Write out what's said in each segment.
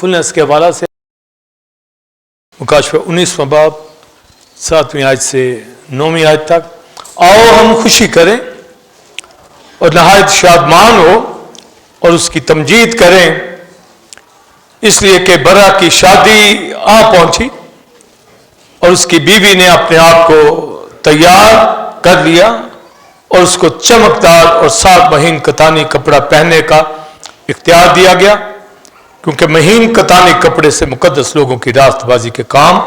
Fullness के हवाला से मुकाशवा 19वां बाब 7वीं आयत से 9वीं आयत तक। आओ हम खुशी करें और नहायत शादमान हो और उसकी तमजीद करें, इसलिए कि बरा की शादी आ पहुंची और उसकी बीवी ने अपने आप को तैयार कर लिया और उसको चमकदार और साफ महीन कतानी कपड़ा पहनने का इख्तियार दिया गया, क्योंकि महीन कतानी कपड़े से मुकद्दस लोगों की रास्तबाजी के काम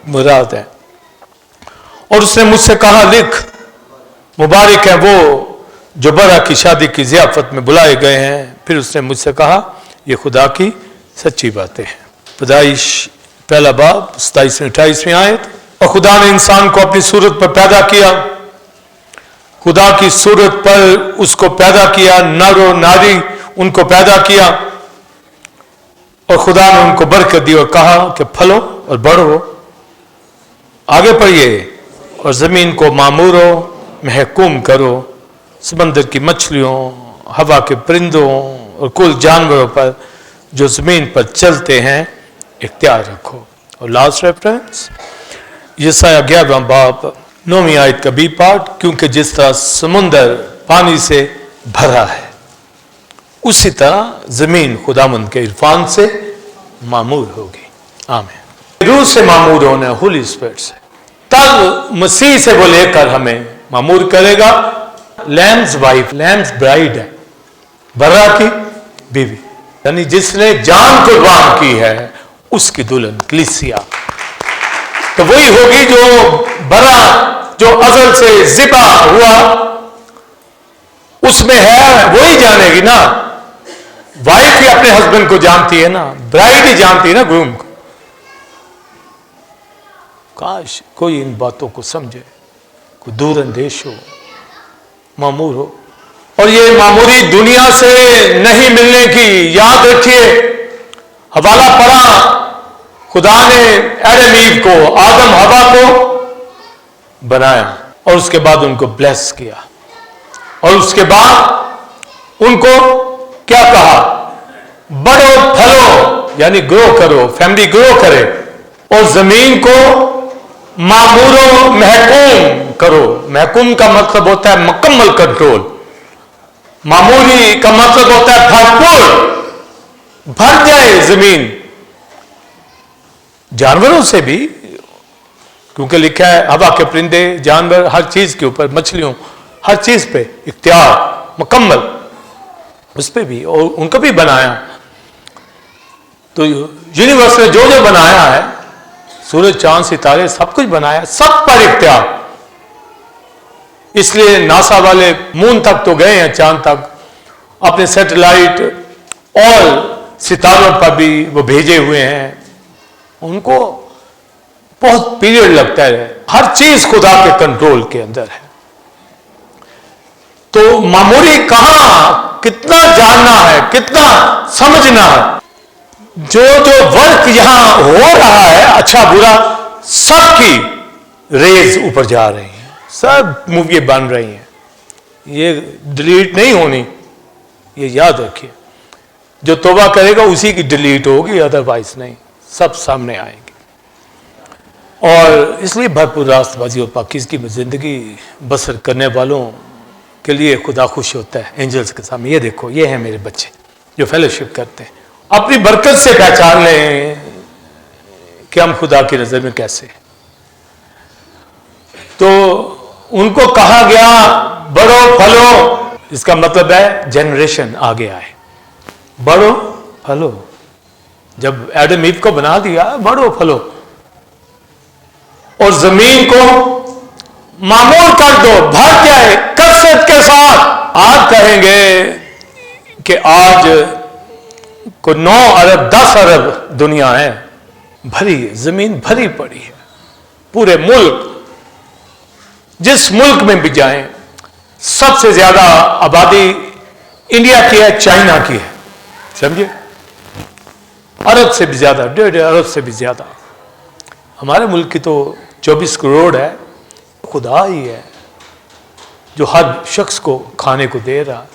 मुराद है। और उसने मुझसे कहा, लिख, मुबारक है वो जो बरा की शादी की ज़ियाफत में बुलाए गए हैं। फिर उसने मुझसे कहा, ये खुदा की सच्ची बातें हैं। पैदाइश पहला बाब 27-28वीं आयत। और खुदा ने इंसान को अपनी सूरत पर पैदा किया, खुदा की सूरत पर उसको पैदा किया, नर और नारी उनको पैदा किया। और खुदा ने उनको बरकत दी और कहा कि फलो और बढ़ो, आगे पढ़िए, और जमीन को मामूरो महकूम करो, समंदर की मछलियों, हवा के परिंदों और कुल जानवरों पर जो जमीन पर चलते हैं इख्तियार रखो। और लास्ट रेफरेंस यसाया 11वां बाब 9वीं आयत का बी पार्ट। क्योंकि जिस तरह समुंदर पानी से भरा है, उसी तरह जमीन खुदामंद के इरफान से मामूर होगी। आमीन। रूह से मामूर होना, होली स्पिरिट से, तब मसीह से वो लेकर हमें मामूर करेगा। लैम्स वाइफ, लैम्स ब्राइड है, बर्रा की बीवी, यानी जिसने जान कुर्बान की है उसकी दुल्हन कलीसिया। तो वही होगी जो बरा, जो अजल से जिबा हुआ उसमें है, वही जानेगी ना। वाइफ ही अपने हस्बैंड को जानती है ना, ब्राइड ही जानती है ना ग्रूम को। काश कोई इन बातों को समझे, कोई दूर अंदेश हो, मामूर हो। और ये मामूरी दुनिया से नहीं मिलने की याद रखिए। हवाला पढ़ा, खुदा ने एडम ईव को, आदम हवा को बनाया और उसके बाद उनको ब्लेस किया और उसके बाद उनको क्या कहा, बढ़ो फलो, यानी ग्रो करो, फैमिली ग्रो करे, और जमीन को मामूरो महकूम करो। महकूम का मतलब होता है मुकम्मल कंट्रोल, मामूली का मतलब होता है भरपूर, भर जाए जमीन जानवरों से भी, क्योंकि लिखा है हवा के परिंदे, जानवर, हर चीज के ऊपर, मछलियों, हर चीज पे इख्तियार मुकम्मल, उस पे भी, और उनको भी बनाया। तो यूनिवर्स ने जो जो बनाया है, सूरज चांद सितारे सब कुछ बनाया, सब पर इख्तियार। इसलिए नासा वाले मून तक तो गए हैं, चांद तक, अपने सैटेलाइट और सितारों पर भी वो भेजे हुए हैं। उनको बहुत पीरियड लगता है, हर चीज खुदा के कंट्रोल के अंदर है। तो मामूली कहां कितना जानना है, कितना समझना है। जो जो वर्क यहां हो रहा है, अच्छा बुरा, सबकी रेज ऊपर जा रही हैं, सब मूवी बन रही हैं, ये डिलीट नहीं होनी, ये याद रखिए। जो तौबा करेगा उसी की डिलीट होगी, अदरवाइज नहीं, सब सामने आएंगे। और इसलिए भरपूर रास्तबाजी और पाकीज़गी में जिंदगी बसर करने वालों के लिए खुदा खुश होता है एंजल्स के सामने। ये देखो, ये हैं मेरे बच्चे जो फेलोशिप करते हैं। अपनी बरकत से पहचान लें कि हम खुदा की नजर में कैसे हैं। तो उनको कहा गया बढ़ो फलो, इसका मतलब है जनरेशन आगे आए, बढ़ो फलो। जब एडम ईव को बना दिया, बढ़ो फलो और जमीन को मामूर कर दो, भर जाए कसरत के साथ। आज कहेंगे कि आज को 9 अरब 10 अरब दुनिया है, भरी जमीन भरी पड़ी है। पूरे मुल्क, जिस मुल्क में भी जाएं, सबसे ज्यादा आबादी इंडिया की है, चाइना की है, समझिए, अरब से भी ज्यादा, 1.5 अरब से भी ज्यादा। हमारे मुल्क की तो 24 करोड़ है। खुदा ही है जो हर शख्स को खाने को दे रहा।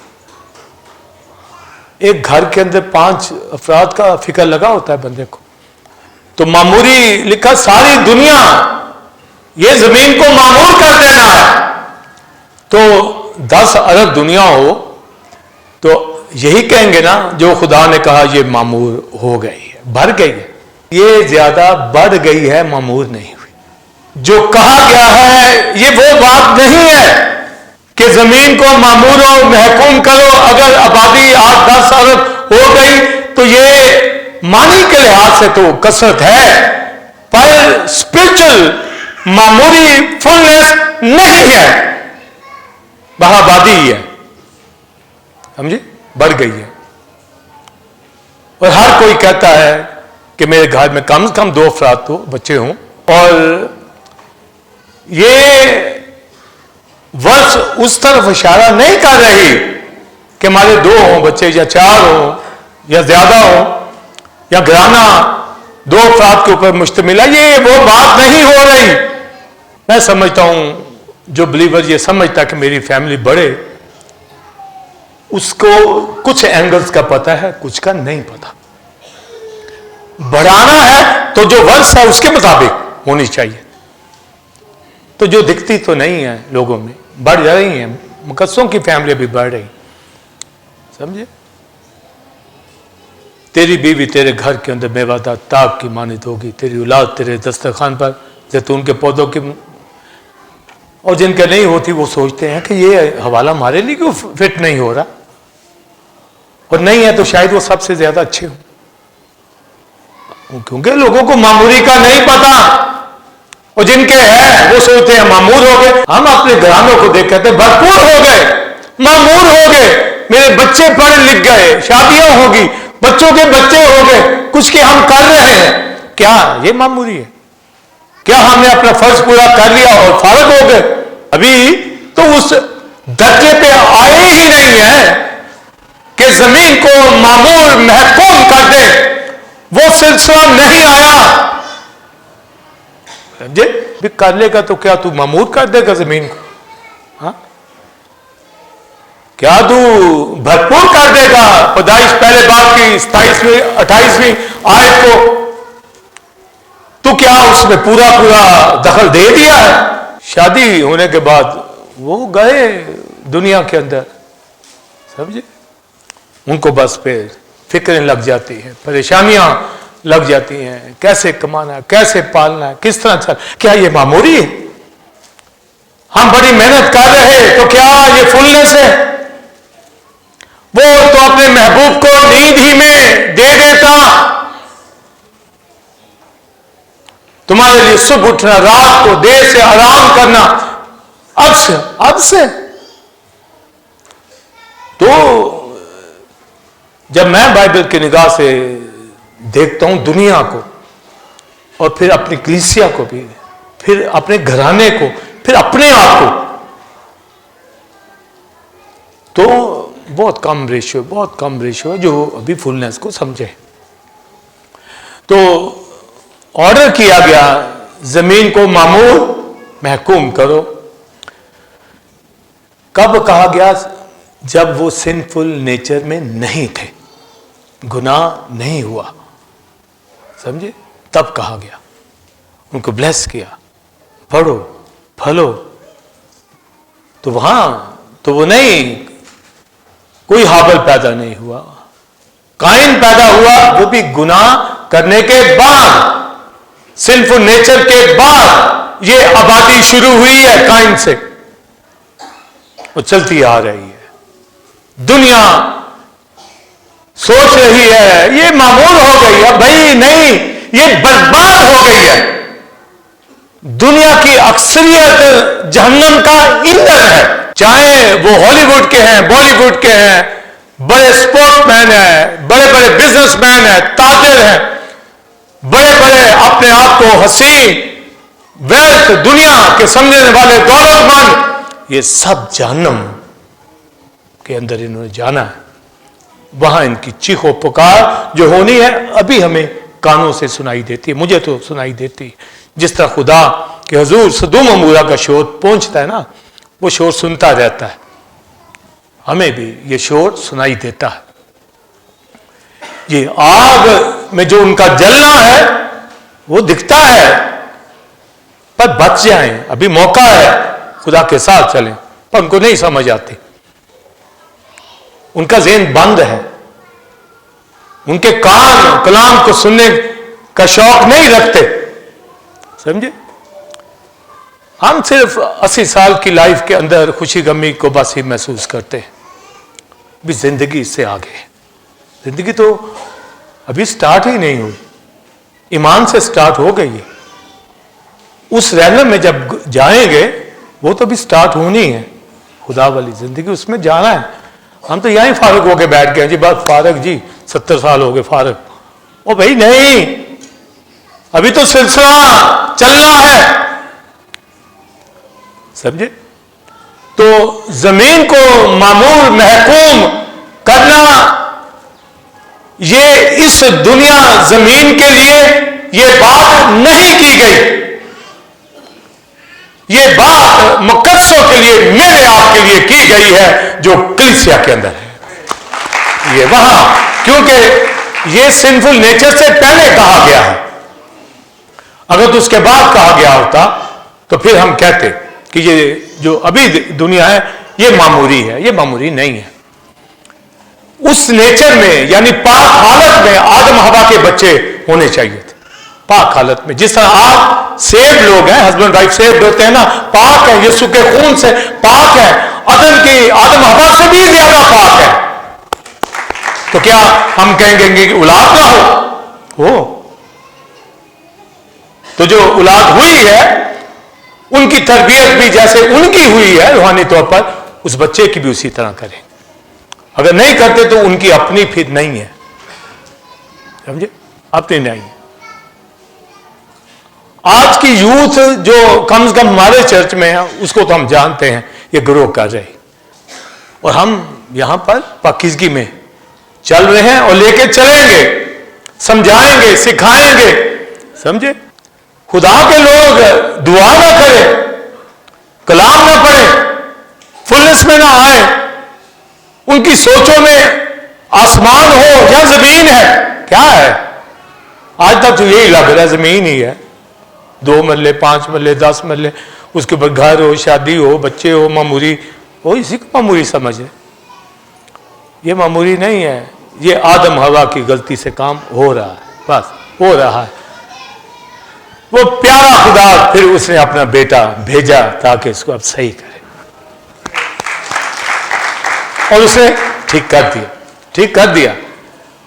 ایک گھر کے اندر 5 افراد کا فکر لگا ہوتا ہے بندے کو. تو معموری لکھا ساری دنیا یہ زمین کو معمور کر دینا ہے. تو 10 ارب دنیا ہو تو یہی کہیں گے نا جو خدا نے کہا یہ معمور ہو گئی ہے, بھر گئی ہے. یہ زیادہ بڑھ گئی ہے, معمور نہیں ہوئی. جو کہا گیا ہے یہ وہ بات نہیں ہے کہ زمین کو معمور و محکوم کرو. اگر آبادی 8-10 ارب ہو گئی تو یہ معنی کے لحاظ سے تو کثرت ہے, پر اسپرچل معموری فلنس نہیں ہے, وہاں آبادی ہی ہے. سمجھے, بڑھ گئی ہے. اور ہر کوئی کہتا ہے کہ میرے گھر میں کم سے کم 2 افراد تو بچے ہوں. اور یہ ورس اس طرف اشارہ نہیں کر رہی کہ ہمارے 2 ہوں بچے یا 4 ہوں یا زیادہ ہوں یا گھرانہ 2 افراد کے اوپر مشتمل ہے. یہ وہ بات نہیں ہو رہی. میں سمجھتا ہوں جو بلیور یہ سمجھتا ہے کہ میری فیملی بڑھے, اس کو کچھ اینگلز کا پتہ ہے, کچھ کا نہیں پتہ. بڑھانا ہے تو جو ورس ہے اس کے مطابق ہونی چاہیے. تو جو دکھتی تو نہیں ہے لوگوں میں, بڑھ رہی ہیں. مقدسوں کی فیملی بھی بڑھ رہی. سمجھے, تیری بیوی تیرے گھر کے اندر میوہ دار تاک کی مانند ہوگی, تیری اولاد تیرے دسترخوان پر زیتون کے پودوں کی. اور جن کا نہیں ہوتی وہ سوچتے ہیں کہ یہ حوالہ ہمارے لیے کیوں فٹ نہیں ہو رہا, اور نہیں ہے تو شاید وہ سب سے زیادہ اچھے ہوں. کیونکہ لوگوں کو معموری کا نہیں پتا, اور جن کے ہیں وہ سوچتے ہیں معمور ہو گئے. ہم اپنے گھرانوں کو دیکھ کہتے ہیں بھرپور ہو گئے, معمور ہو گئے, میرے بچے پڑھ لکھ گئے, شادیاں ہوگی, بچوں کے بچے ہو گئے, کچھ کہ ہم کر رہے ہیں. کیا یہ معموری ہے؟ کیا ہم نے اپنا فرض پورا کر لیا اور فارغ ہو گئے؟ ابھی تو اس درجے پہ آئے ہی نہیں ہے کہ زمین کو معمور محکوم کر دے. وہ سلسلہ نہیں آیا. سمجھے, بھی کر لے گا تو کیا تو معمور کر دے گا زمین کو؟ ہاں, کیا تو بھرپور کر دے گا؟ پیدائش پہلے باب کی 27-28 آیت کو تو کیا اس میں پورا دخل دے دیا ہے؟ شادی ہونے کے بعد وہ گئے دنیا کے اندر. سمجھے, ان کو بس پھر فکریں لگ جاتی ہیں, پریشانیاں لگ جاتی ہیں, کیسے کمانا ہے, کیسے پالنا ہے, کس طرح چل. کیا یہ معموری ہے؟ ہم بڑی محنت کر رہے تو کیا یہ فلنس ہے؟ وہ تو اپنے محبوب کو نیند ہی میں دے دیتا. تمہارے لیے صبح اٹھنا, رات کو دیر سے آرام کرنا, اب سے. تو جب میں بائبل کی نگاہ سے دیکھتا ہوں دنیا کو, اور پھر اپنی کلیسیا کو بھی, پھر اپنے گھرانے کو, پھر اپنے آپ کو, تو بہت کم ریشو ہے جو ابھی فلنس کو سمجھے. تو آرڈر کیا گیا زمین کو معمور محکوم کرو. کب کہا گیا؟ جب وہ سنفل نیچر میں نہیں تھے, گناہ نہیں ہوا. سمجھے, تب کہا گیا. ان کو بلیس کیا, پڑھو پھلو. تو وہاں تو وہ نہیں, کوئی حابل پیدا نہیں ہوا. قائن پیدا ہوا, وہ بھی گناہ کرنے کے بعد, سنفل نیچر کے بعد یہ آبادی شروع ہوئی ہے قائن سے, وہ چلتی آ رہی ہے. دنیا سوچ رہی ہے یہ معمول ہو گئی ہے. بھائی نہیں, یہ برباد ہو گئی ہے. دنیا کی اکثریت جہنم کا ایندھن ہے. چاہے وہ ہالی ووڈ کے ہیں, بالی ووڈ کے ہیں, بڑے سپورٹ مین ہیں, بڑے بڑے بزنس مین ہیں, تاجر ہیں, بڑے بڑے اپنے آپ کو حسین ویلتھ دنیا کے سمجھنے والے دولت مند, یہ سب جہنم کے اندر انہوں نے جانا ہے. وہاں ان کی چیخ و پکار جو ہونی ہے ابھی ہمیں کانوں سے سنائی دیتی ہے. مجھے تو سنائی دیتی ہے. جس طرح خدا کہ حضور سدوم عمورہ کا شور پہنچتا ہے نا, وہ شور سنتا رہتا ہے, ہمیں بھی یہ شور سنائی دیتا ہے. یہ آگ میں جو ان کا جلنا ہے وہ دکھتا ہے، پر بچ جائیں، ابھی موقع ہے، خدا کے ساتھ چلیں، پر ان کو نہیں سمجھ آتی، ان کا ذہن بند ہے، ان کے کان کلام کو سننے کا شوق نہیں رکھتے، سمجھے؟ ہم صرف 80 سال کی لائف کے اندر خوشی غمی کو بس ہی محسوس کرتے ہیں، بھی زندگی اس سے آگے ہے، زندگی تو ابھی سٹارٹ ہی نہیں ہوئی، ایمان سے سٹارٹ ہو گئی ہے، اس ریلم میں جب جائیں گے وہ تو بھی سٹارٹ ہونی ہے، خدا والی زندگی اس میں جانا ہے۔ ہم تو یہیں فارغ ہو کے بیٹھ گئے جی، بس فارغ جی 70 سال ہو گئے فارغ، او بھائی نہیں، ابھی تو سلسلہ چلنا ہے، سمجھے؟ تو زمین کو معمور محکوم کرنا، یہ اس دنیا زمین کے لیے یہ بات نہیں کی گئی، یہ بات مقدسوں کے لیے، میرے آپ کے لیے کی گئی ہے جو کلیسیا کے اندر ہے، یہ وہاں، کیونکہ یہ سنفل نیچر سے پہلے کہا گیا ہے، اگر تو اس کے بعد کہا گیا ہوتا تو پھر ہم کہتے کہ یہ جو ابھی دنیا ہے یہ معموری ہے، یہ معموری نہیں ہے۔ اس نیچر میں یعنی پاک حالت میں آدم حوا کے بچے ہونے چاہیے تھے، پاک حالت میں، جس طرح آپ سیب لوگ ہیں، ہسبینڈ وائف سیب ہوتے ہیں نا، پاک ہے، یسوع کے خون سے پاک ہے، آدم حوا سے بھی زیادہ پاک ہے، تو کیا ہم کہیں گے کہ اولاد نہ ہو؟ تو جو اولاد ہوئی ہے ان کی تربیت بھی جیسے ان کی ہوئی ہے روحانی طور پر، اس بچے کی بھی اسی طرح کریں، اگر نہیں کرتے تو ان کی اپنی پھر نہیں ہے، سمجھے؟ اپنی نہیں ہے۔ آج کی یوتھ جو کم از کم ہمارے چرچ میں ہے اس کو تو ہم جانتے ہیں یہ گرو کر رہے، اور ہم یہاں پر پاکیزگی میں چل رہے ہیں اور لے کے چلیں گے، سمجھائیں گے، سکھائیں گے، سمجھے؟ خدا کے لوگ دعا نہ کریں، کلام نہ پڑھیں، فلنس میں نہ آئیں، ان کی سوچوں میں آسمان ہو یا زمین ہے، کیا ہے؟ آج تک تو یہی لگ رہا ہے زمین ہی ہے، 2 مرلے 5 مرلے 10 مرلے، اس کے اوپر گھر ہو، شادی ہو، بچے ہو، معموری ہو، اسی کو معموری سمجھے، یہ معموری نہیں ہے، یہ آدم حوا کی غلطی سے کام ہو رہا ہے، بس ہو رہا ہے۔ وہ پیارا خدا پھر اس نے اپنا بیٹا بھیجا تاکہ اس کو اب صحیح کرے، اور اسے ٹھیک کر دیا،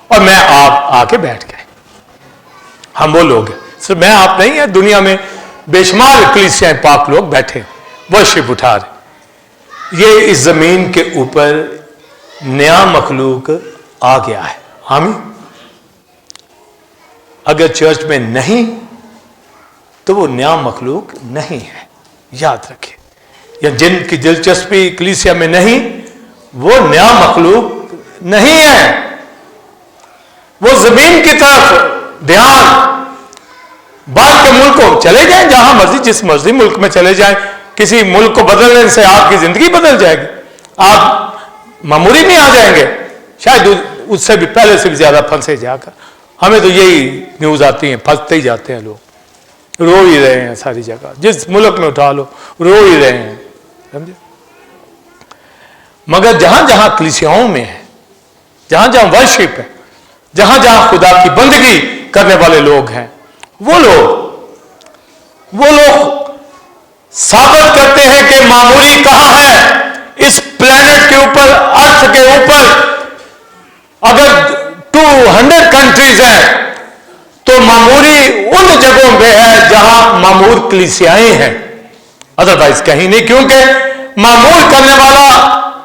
اور میں آپ آ کے بیٹھ گئے، ہم وہ لوگ ہیں، صرف میں آپ نہیں ہیں، دنیا میں بے شمار کلیسیاں پاک لوگ بیٹھے ورشپ اٹھا رہے، یہ اس زمین کے اوپر نیا مخلوق آ گیا ہے، آمین۔ اگر چرچ میں نہیں تو وہ نیا مخلوق نہیں ہے، یاد رکھیں، یا جن کی دلچسپی کلیسیا میں نہیں وہ نیا مخلوق نہیں ہے، وہ زمین کی طرف دھیان، باہر کے ملکوں چلے جائیں، جہاں مرضی جس مرضی ملک میں چلے جائیں، کسی ملک کو بدلنے سے آپ کی زندگی بدل جائے گی، آپ معمولی میں آ جائیں گے، شاید اس سے بھی پہلے سے بھی زیادہ پھنسے جا کر، ہمیں تو یہی نیوز آتی ہیں، پھنستے ہی جاتے ہیں لوگ، رو ہی رہے ہیں ساری جگہ، جس ملک میں اٹھا لو رو ہی رہے ہیں، سمجھے؟ مگر جہاں جہاں کلیسیاؤں میں ہے، جہاں جہاں ورشپ ہے، جہاں جہاں خدا کی بندگی کرنے والے لوگ ہیں، وہ لوگ ثابت کرتے ہیں کہ معمولی کہاں ہے، اس پلانٹ کے اوپر، ارتھ کے اوپر اگر 200 کنٹریز ہیں تو معمولی ان جگہوں پہ ہے جہاں معمور کلیسیائیں ہیں، ادروائز کہیں نہیں، کیونکہ معمور کرنے والا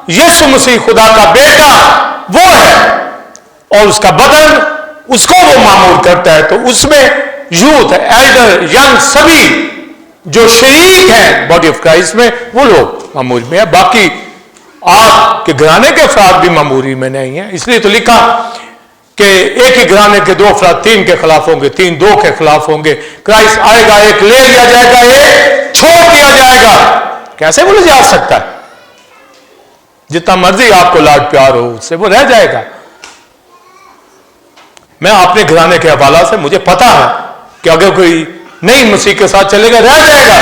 یسوع مسیح خدا کا بیٹا وہ ہے، اور اس کا بدن اس کو وہ معمور کرتا ہے، تو اس میں یوتھ، ایلڈر، ینگ، سبھی جو شریک ہیں باڈی آف کرائسٹ میں وہ لوگ معمور میں ہیں، باقی آپ کے گھرانے کے افراد بھی معموری میں نہیں ہیں، اس لیے تو لکھا کہ ایک ہی گھرانے کے 2 افراد 3 کے خلاف ہوں گے، 3 2 کے خلاف ہوں گے، کرائسٹ آئے گا، ایک لے لیا جائے گا، ایک چھوڑ دیا جائے گا، کیسے وہ جا سکتا ہے؟ جتنا مرضی آپ کو لاڈ پیار ہو اس سے وہ رہ جائے گا، मैं अपने घराने के हवाला से मुझे पता है कि अगर कोई नई मसीह के साथ चलेगा रह जाएगा,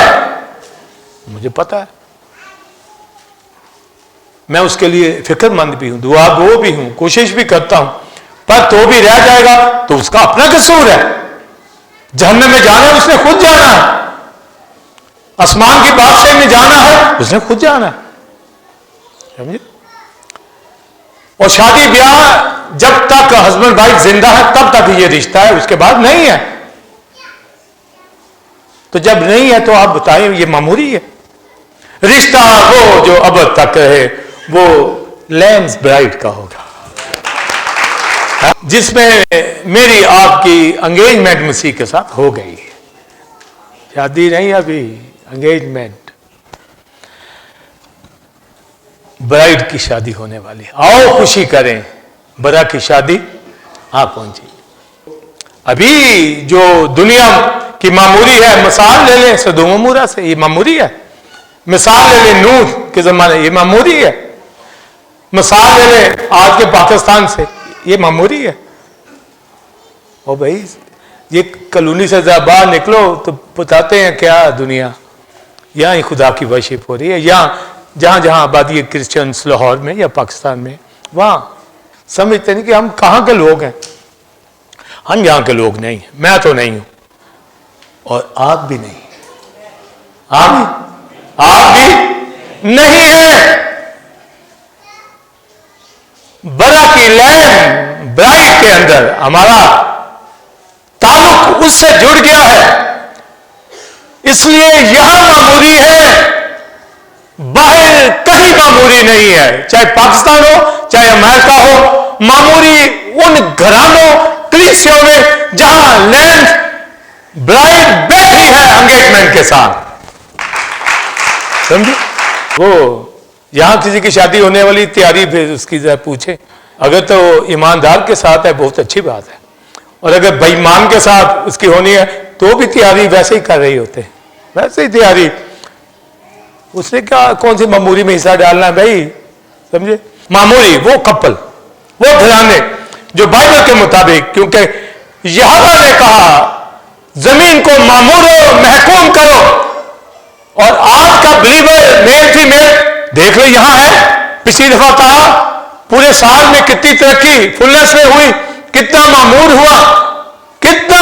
मुझे पता है। मैं उसके लिए फिक्रमंद भी हूं, दुआ गो भी हूं, कोशिश भी करता हूं, पर तो भी रह जाएगा तो उसका अपना कसूर है। जहन्नम में जाना है उसने खुद जाना है, आसमान की बादशाही में जाना है उसने खुद जाना है, समझे। और शादी ब्याह जब तक हस्बैंड वाइफ जिंदा है तब तक ये रिश्ता है, उसके बाद नहीं है। तो जब नहीं है तो आप बताएं ये मामूली है। रिश्ता वो जो अब तक है वो लैम्स ब्राइड का होगा, जिसमें मेरी आपकी एंगेजमेंट मसीह के साथ हो गई है। शादी नहीं अभी, एंगेजमेंट, ब्राइड की शादी होने वाली। आओ खुशी करें, बरा की शादी आ पहुंची। अभी जो दुनिया की मामूली है, मिसाल ले लें सदोम अमूरा से, ये मामूली है। मिसाल ले लें नूह के जमाने, ये मामूली है। मिसाल ले लें आज के पाकिस्तान से, ये मामूली है। और भाई ये कॉलोनी से जब बाहर निकलो तो बताते हैं क्या दुनिया, यहाँ ही खुदा की वर्शिप हो रही है। यहाँ जहाँ जहाँ आबादी है क्रिश्चियंस लाहौर में या पाकिस्तान में, वहाँ समझते नहीं कि हम कहाँ के लोग हैं। हम यहाँ के लोग नहीं, मैं तो नहीं हूँ और आप भी नहीं, आप भी नहीं है। बरा की लैम ब्राइड के अंदर हमारा ताल्लुक उससे जुड़ गया है, इसलिए यहां मामूली है, बाहर कहीं मामूली नहीं है। चाहे पाकिस्तान हो चाहे अमेरिका हो, मामूली उन घरानों कलीसियों में जहां लैम्ब ब्राइड बैठी है एंगेजमेंट के साथ, समझे। वो यहां किसी की शादी होने वाली तैयारी फिर उसकी जरा पूछे, अगर तो ईमानदार के साथ है बहुत अच्छी बात है, और अगर बेईमान के साथ उसकी होनी है तो भी तैयारी वैसे ही कर रही होते हैं, वैसे ही तैयारी। उसने क्या कौन सी मामूली में हिस्सा डालना है भाई, समझे। मामूली वो कपल, वो घराने जो बाइबल के मुताबिक, क्योंकि यहोवा ने कहा जमीन को मामूलो महकूम करो, और आज का बिलीवर मेल फीमेल देख लो यहां है। पिछली दफा कहा पूरे साल में कितनी तरक्की फुलनेस में हुई, कितना मामूर हुआ, कितना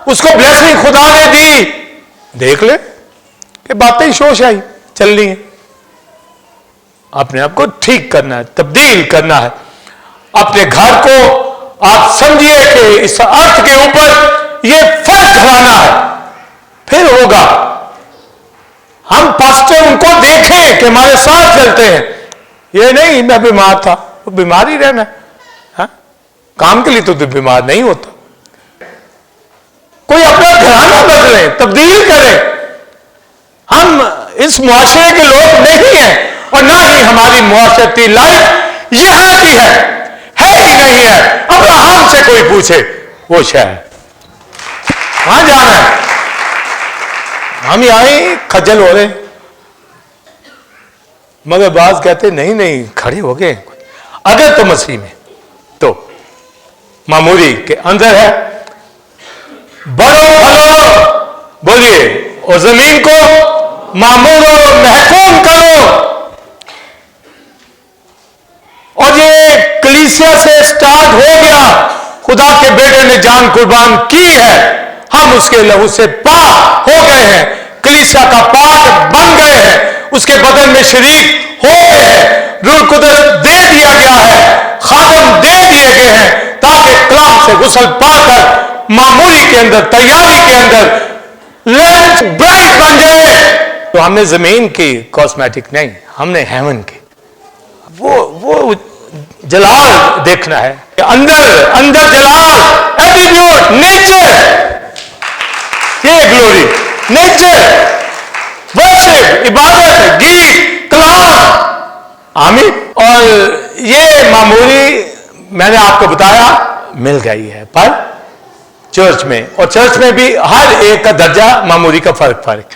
उसको ब्लेसिंग खुदा ने दी। देख ले कि बातें ही शोश आई चल रही है। अपने आप को ठीक करना है, तब्दील करना है अपने घर को। आप समझिए कि इस अर्थ के ऊपर ये फर्क घराना है, फिर होगा। हम पास्टर उनको देखें कि हमारे साथ चलते हैं, ये नहीं मैं बीमार था, वो बीमार ही रहना है। काम के लिए तो बीमार नहीं होता। कोई अपना घराना बदले, तब्दील करें। हम इस मुआशरे के लोग नहीं हैं, और ना ही हमारी मुआशरती लाइफ यहां की है ही नहीं है। अब्राहम से कोई पूछे वो शायद वहां जाना है, हम यहां खज्जल हो रहे। मगर बाज कहते नहीं नहीं खड़े हो गए। अगर तो मसीह में तो मामूली के अंदर है, बड़ो फलो बोलिए, और जमीन को मामूलो महकूम करो। और ये कलीसिया से स्टार्ट हो गया, खुदा के बेटे ने जान कुर्बान की है, हम उसके लहू से पाक हो गए हैं, कलीसिया का पार्ट बन गए हैं, उसके बदन में शरीक हो गए हैं, रूह कुदस दे दिया गया है, खादम दे दिए गए हैं, ताकि कलाम से गुस्ल पाकर मामूली के अंदर, तैयारी के अंदर लैम्ब ब्राइड बन जाए। तो हमने जमीन की कॉस्मेटिक नहीं, हमने हेवन की वो जलाल देखना है, अंदर जलाल, एट्रीब्यूट, नेचर, ये ग्लोरी, नेचर, वर्शिप, इबादत, गीत, कलाम, आमीन। और ये मामूली मैंने आपको बताया मिल गई है, पर चर्च में, और चर्च में भी हर एक का दर्जा मामूली का फर्क।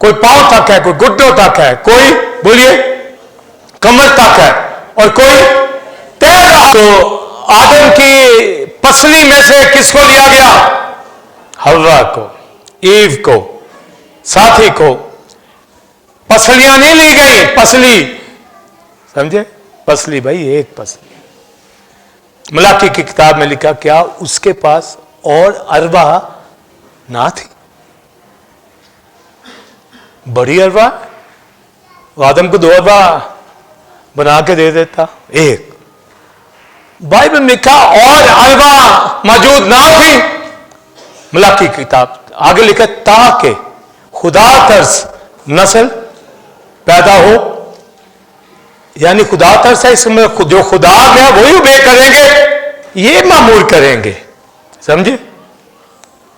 कोई पांव तक है, कोई घुटनों तक है, कोई बोलिए कमर तक है, और कोई पैर। तो आदम की पसली में से किसको लिया गया? हव्वा को, ईव को, साथी को। पसलियां नहीं ली गई, पसली, समझे? पसली भाई, एक पसली। मलाकी की किताब में लिखा क्या उसके पास और अरवा ना थी? बड़ी अरवा, आदम को 2 अरवा बना के दे देता, एक। बाइबल में लिखा और अरवा मौजूद ना थी। मलाकी की किताब आगे लिखा ताकि खुदा तर्स नस्ल पैदा हो, यानी खुदा तर्स है, इसमें जो खुदा में वही उबे करेंगे, ये मामूर करेंगे, समझे?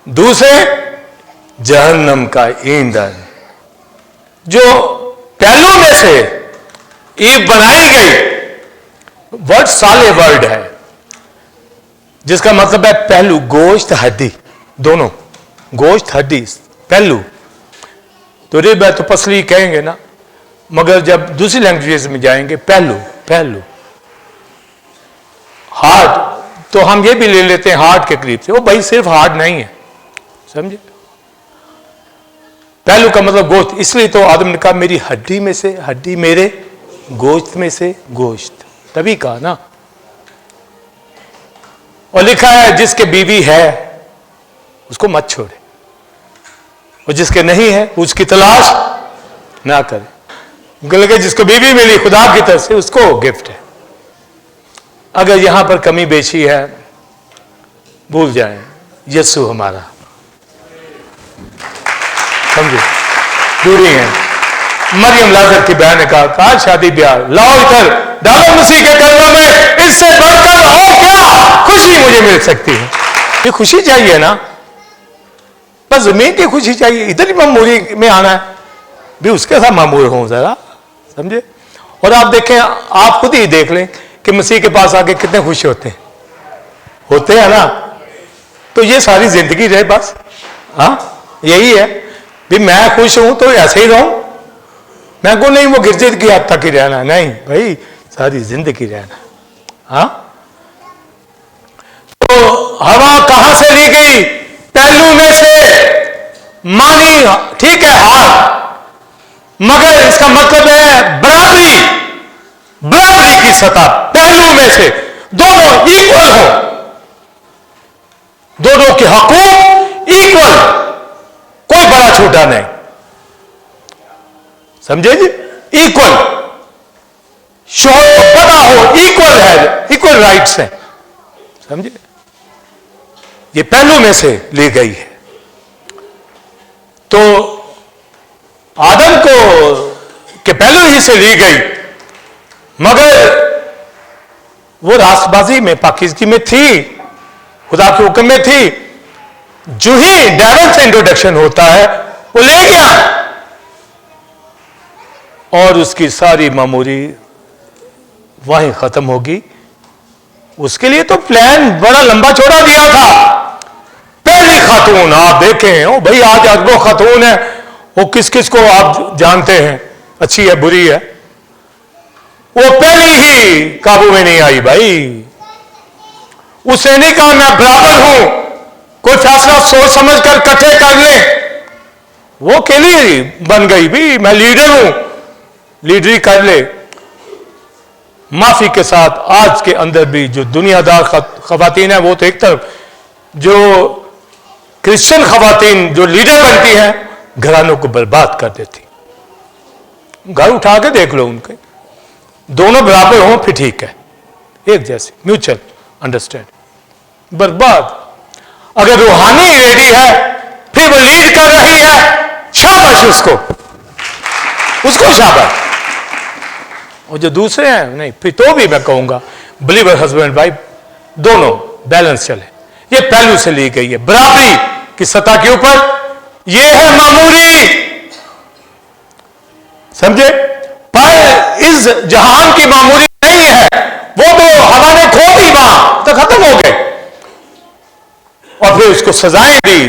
दूसरे, जहन्नम का ईंधन, जो पहलू में से ईव बनाई गई। वर्ड साले वर्ड है जिसका मतलब है पहलू, गोश्त हड्डी, दोनों, गोश्त हड्डी, पहलू। तो रिब है तो पसली कहेंगे ना, मगर जब दूसरी लैंग्वेज में जाएंगे पहलू, पहलू। हार्ट तो हम ये भी ले लेते हैं हार्ट के करीब से, वो भाई सिर्फ हार्ट नहीं है, समझे? पहलू का मतलब गोश्त, इसलिए तो आदम ने कहा मेरी हड्डी में से हड्डी, मेरे गोश्त में से गोश्त, तभी कहा ना। और लिखा है जिसके बीवी है उसको मत छोड़े, और जिसके नहीं है उसकी तलाश ना करे। लगे जिसको बीवी मिली खुदा की तरफ से उसको गिफ्ट है। अगर यहां पर कमी बेची है भूल जाएं, यीशु हमारा, समझे? दूरी है। मरियम लाजर की बहन ने कहा शादी ब्याह लाओ इधर, डालो मसीह के कदमों में, इससे बढ़कर और क्या खुशी मुझे मिल सकती है? ये खुशी चाहिए ना, बस जमीन की खुशी चाहिए, इधर ही मामूरी में आना है भी, उसके साथ मामूर हूं जरा, समझे? और आप देखें, आप खुद ही देख लें कि मसीह के पास आके कितने खुश होते हैं ना। तो ये सारी जिंदगी रहे बस, हाँ यही है भी, मैं खुश हूं तो ऐसे ही रहूं। मैं को नहीं वो गिरजित की हद तक ही रहना, नहीं भाई, सारी जिंदगी रहना। हाँ, तो हवा कहां से ली गई? पहलू में से। मानी ठीक है हाथ, मगर इसका मतलब है बराबरी, बराबरी की सतह, पहलू में से दोनों इक्वल हो, दोनों के हकूक इक्वल, कोई बड़ा छोटा नहीं, समझे जी? इक्वल, शोहर बड़ा हो, इक्वल है, इक्वल राइट्स हैं, समझे? ये पहलू में से ली गई है। तो आदम को के पहलू ही से ली गई, मगर वो रास्तबाजी में, पाकीज़गी में थी, खुदा के हुक्म में थी। जो ही डेविल से इंट्रोडक्शन होता है वो ले गया, और उसकी सारी मामूरी वहीं खत्म होगी। उसके लिए तो प्लान बड़ा लंबा चौड़ा दिया था। पहली खातून आप देखें, ओ भाई आज वो खातून है, वो किस किस को आप जानते हैं, अच्छी है बुरी है, वो पहली ही काबू में नहीं आई भाई। उसने नहीं कहा मैं बराबर हूं, कोई फैसला सोच समझ कर इकट्ठे कर ले, वो अकेली बन गई भी, मैं लीडर हूं, लीडरी कर ले। माफी के साथ आज के अंदर भी जो दुनियादार खवातीन है, वो तो एक तरफ, जो क्रिश्चियन खवातीन जो लीडर बनती हैं, घरानों को बर्बाद कर देती। घर उठा के देख लो उनके, दोनों बराबर हों फिर ठीक है, एक जैसे म्यूचुअल अंडरस्टैंडिंग। बर्बाद। अगर रूहानी रेडी है फिर वो लीड कर रही है, शाबाश उसको शाबाश। और जो दूसरे हैं नहीं, फिर तो भी मैं कहूंगा बिलीवर हस्बैंड वाइफ दोनों बैलेंस चले। ये पहलू से ली गई है, बराबरी की सतह के ऊपर। ये है मामूरी, समझे? पर इस जहान की मामूरी नहीं है, वो तो हवा ने खो दी, वहां तो खत्म हो गए। और फिर उसको सजाएं दी,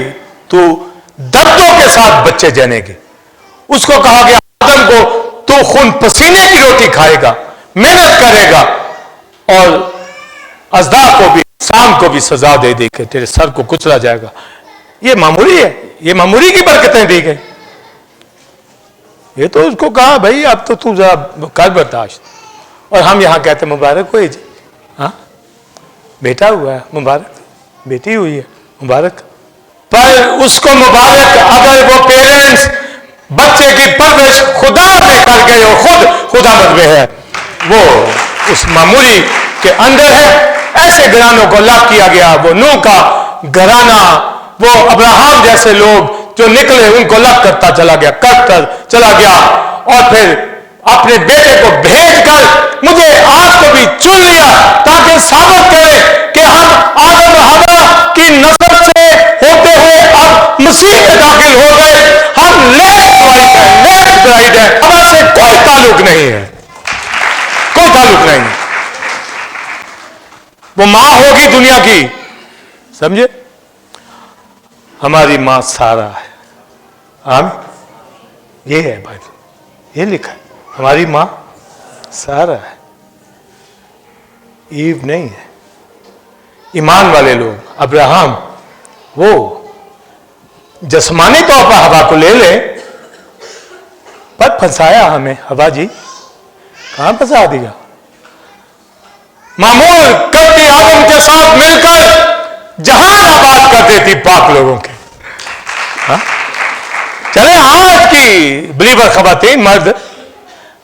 तू दर्दों के साथ बच्चे जनेगे। उसको कहा गया आदम को, तू खून पसीने की रोटी खाएगा, मेहनत करेगा, और अज़दा को भी शाम को भी सजा दे दे के तेरे सर को कुचला जाएगा। ये मामूली है, ये मामूली की बरकतें दी गई। ये तो उसको कहा भाई अब तो तू जरा कर बर्दाश्त, और हम यहां कहते मुबारक हो जी, हाँ बेटा हुआ है मुबारक, बेटी हुई है मुबारक। पर उसको मुबारक अगर वो पेरेंट्स बच्चे की परवरिश खुदा में कर गए और खुद खुदावंद में है, वो उस मामूली के अंदर है। ऐसे घरानों को लाभ किया गया, वो नूह का घराना, वो अब्राहम जैसे लोग जो निकले उनको लग करता चला गया, करता चला गया, और फिर अपने बेटे को भेजकर मुझे आपको भी चुन लिया ताकि साबित करे कि हम आदम हवा की नस्ल से होते हुए अब मसीह में दाखिल हो गए। हम लेफ्ट ब्राइट है, लेफ्ट ब्राइट है, हवा से कोई ताल्लुक नहीं है, कोई ताल्लुक नहीं। वो मां होगी दुनिया की, समझे? हमारी मां सारा है। आमीन। ये है बाइबल, ये लिखा है, हमारी मां सारा है, ईव नहीं है। ईमान वाले लोग अब्राहम वो जस्मानी तौर पर हवा को ले ले, पर फंसाया हमें हवा जी, कहां फंसा दिया? मामूल करती आदम के साथ मिलकर जहान आबाद कर देती पाक लोगों के। हाँ? चले आज की बिलीवर खवातीन मर्द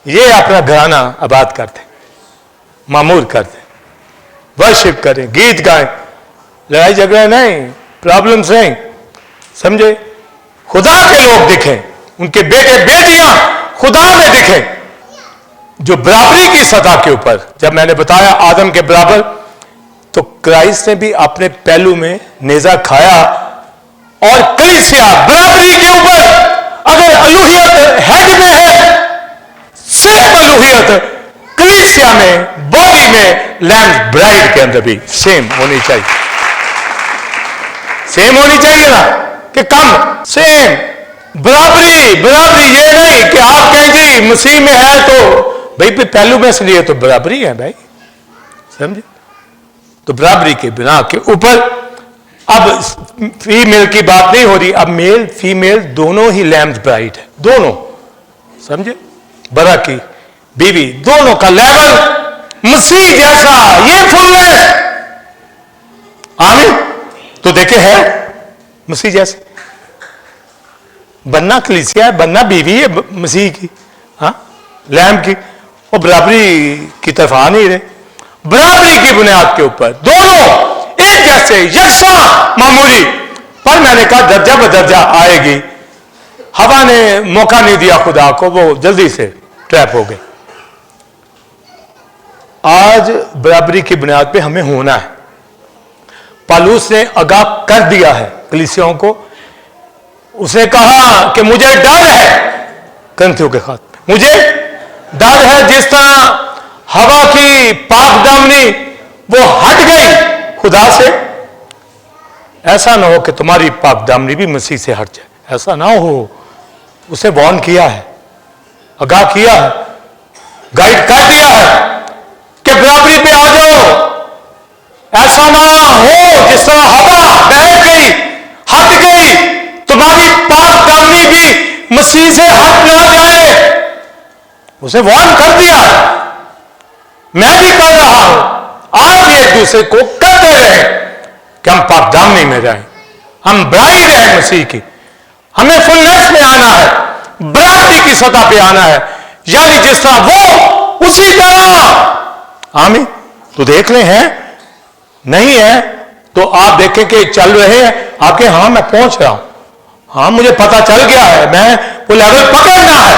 ये अपना घराना आबाद करते, मामूल करते, वर्शिप करें, गीत गाएं, लड़ाई झगड़ा नहीं, प्रॉब्लम्स नहीं, समझे? खुदा के लोग दिखें, उनके बेटे बेटियां खुदा में दिखें, जो बराबरी की सतह के ऊपर। जब मैंने बताया आदम के बराबर, तो क्राइस्ट ने भी अपने पहलू में नेजा खाया, और कलीसिया बराबरी के ऊपर। अगर अलूहियत हेड में है, सिर्फ अलूहियत कलीसिया में, बॉडी में, लैम्ब ब्राइड के अंदर भी सेम होनी चाहिए। सेम होनी चाहिए ना, कि कम, सेम बराबरी। बराबरी ये नहीं कि आप कहें जी मसीह में है तो भाई पहलू में इसलिए तो बराबरी है भाई, समझे? तो बराबरी के बिना के ऊपर अब फीमेल की बात नहीं हो रही, अब मेल फीमेल दोनों ही लैम्ब ब्राइड है, दोनों, समझे? बरा की बीवी, दोनों का लेवल मसीह जैसा, ये फुलनेस। आमीन। तो देखे है मसीह जैसे बनना कलीसिया है, बनना बीवी है मसीह की, हाँ लैम्ब की, और बराबरी की तरफ आ नहीं रहे। बराबरी की बुनियाद के ऊपर दोनों एक जैसे, यकसा, मामूली। पर मैंने कहा दर्जा बदर्जा आएगी। हवा ने मौका नहीं दिया खुदा को, वो जल्दी से ट्रैप हो गई। आज बराबरी की बुनियाद पे हमें होना है। पौलुस ने आगाह कर दिया है कलीसियाओं को, उसने कहा कि मुझे डर है, करंथियों के खात में मुझे डर है, जिस तरह हवा की पाक दामनी वो हट गई खुदा से, ऐसा ना हो कि तुम्हारी पाक दामनी भी मसीह से हट जाए, ऐसा ना हो। उसे वार्न किया है, आगाह किया है, गाइड कर दिया है कि बराबरी पे आ जाओ। ऐसा ना हो जिस तरह हवा बह गई, हट गई, तुम्हारी पाक दामनी भी मसीह से हट ना जाए। उसे वार्न कर दिया, मैं भी कर रहा हूं। आप भी एक दूसरे को करते रहे कि हम पाक दामनी में रहें। हम ब्राइड है मसीह की, हमें फुलनेस में आना है, बराबरी की सतह पे आना है, यानी जिस तरह वो उसी तरह। आमीन। तो देख ले हैं, नहीं है तो आप देखें कि चल रहे हैं आपके, हाँ मैं पहुंच रहा हूं, हाँ मुझे पता चल गया है, मैं वो लेवल पकड़ना है,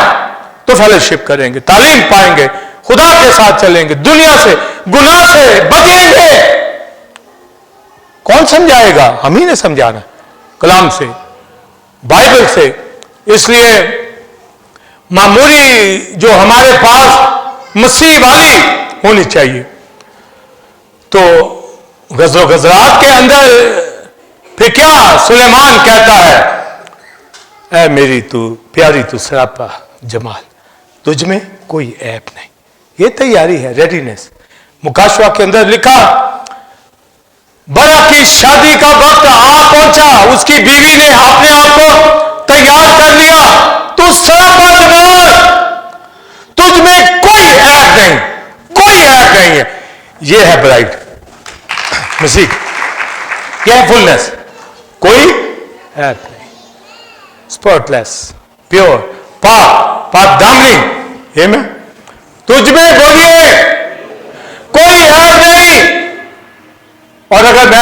तो फेलोशिप करेंगे, तालीम पाएंगे, खुदा के साथ चलेंगे, दुनिया से गुनाह से बचेंगे। कौन समझाएगा? हम ही ने समझाना, कलाम से, बाइबल से। इसलिए मामूली जो हमारे पास मसीह वाली होनी चाहिए। तो गज़ो गज़रात के अंदर फिर क्या सुलेमान कहता है, ऐ मेरी तू प्यारी तू सरापा जमाल, तुझ में कोई ऐप नहीं। ये तैयारी है, रेडीनेस। मुकाशवा के अंदर लिखा برا کی شادی کا وقت آ پہنچا، اس کی بیوی نے اپنے آپ کو تیار کر لیا، تو سراپا جوان، تجھ میں کوئی عیب نہیں، کوئی عیب نہیں ہے. یہ ہے برائڈ مسیح، یہ ہے فلنس، کوئی عیب نہیں، اسپاٹ لیس، پیور، پاک دامنی. یہ میں تجھ میں بولیے کوئی عیب نہیں. اور اگر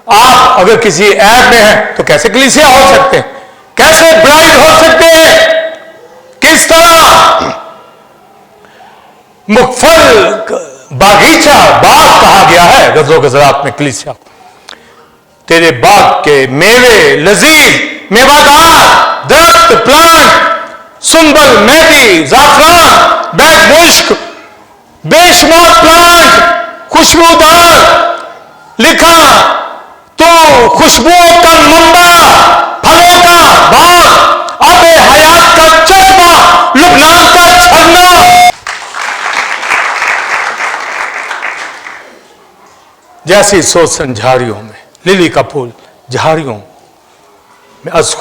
آپ اگر کسی عیب میں ہیں تو کیسے کلیسیا ہو سکتے ہیں، کیسے برائڈ ہو سکتے ہیں؟ کس طرح مغفل باغیچہ، باغ کہا گیا ہے غزل و غزلات میں کلیسیا. تیرے باغ کے میوے لذیذ، میوہ دار درخت، پلانٹ، سنبل، مہندی، زعفران، بیت مشک، بے شمار پلانٹ خوشبودار. لکھا تو خوشبوؤں کا منبع، پھلوں کا باغ، آب حیات کا چشمہ، لبنان کا جھرنا. جیسی سوسن جھاڑیوں میں، للی کا پھول جھاڑیوں میں، از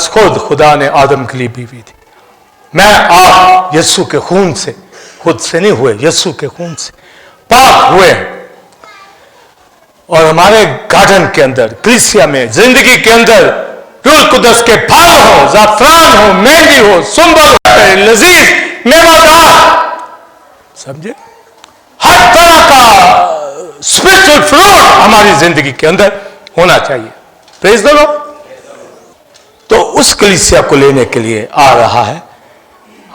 خود خدا نے آدم کے لیے بیوی دی. میں آپ یسوع کے خون سے، خود سے نہیں ہوئے، یسوع کے خون سے پاک ہوئے. اور ہمارے گارڈن کے اندر، کلیسیا میں، زندگی کے اندر روح القدس کے پھل ہو، زعفران ہو، مہندی ہو، سنبل ہو، لذیذ میوہ دار، سمجھے، ہر طرح کا اسپرچل فروٹ ہماری زندگی کے اندر ہونا چاہیے. پریز دی لارڈ. تو اس کلیسیا کو لینے کے لیے آ رہا ہے.